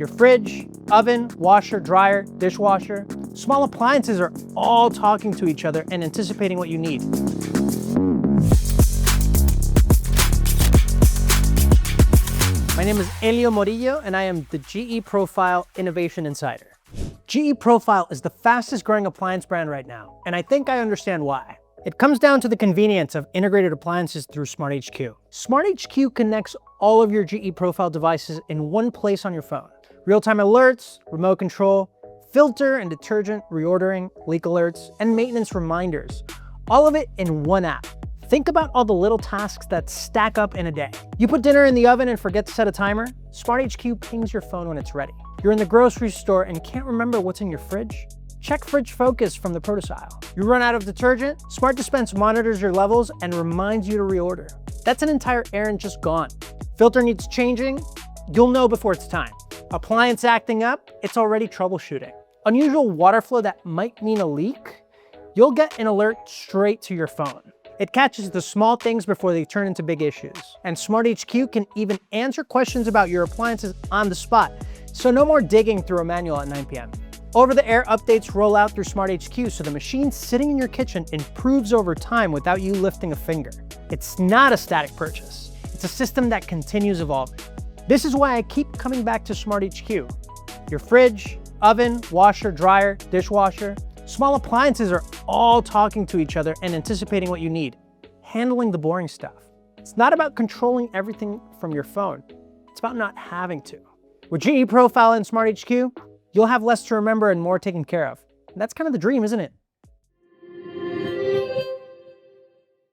Your fridge, oven, washer, dryer, dishwasher, small appliances are all talking to each other and anticipating what you need. My name is Elio Morillo, and I am the GE Profile Innovation Insider. GE Profile is the fastest growing appliance brand right now, and I think I understand why. It comes down to the convenience of integrated appliances through SmartHQ. SmartHQ connects all of your GE Profile devices in one place on your phone. Real-time alerts, remote control, filter and detergent reordering, leak alerts, and maintenance reminders. All of it in one app. Think about all the little tasks that stack up in a day. You put dinner in the oven and forget to set a timer? SmartHQ pings your phone when it's ready. You're in the grocery store and can't remember what's in your fridge? Check Fridge Focus from the ProtoStyle. You run out of detergent? SmartDispense monitors your levels and reminds you to reorder. That's an entire errand just gone. Filter needs changing? You'll know before it's time. Appliance acting up? It's already troubleshooting. Unusual water flow that might mean a leak? You'll get an alert straight to your phone. It catches the small things before they turn into big issues. And SmartHQ can even answer questions about your appliances on the spot, so no more digging through a manual at 9 p.m. Over-the-air updates roll out through SmartHQ, so the machine sitting in your kitchen improves over time without you lifting a finger. It's not a static purchase. It's a system that continues evolving. This is why I keep coming back to SmartHQ. Your fridge, oven, washer, dryer, dishwasher, small appliances are all talking to each other and anticipating what you need, handling the boring stuff. It's not about controlling everything from your phone. It's about not having to. With GE Profile and SmartHQ, you'll have less to remember and more taken care of. And that's kind of the dream, isn't it?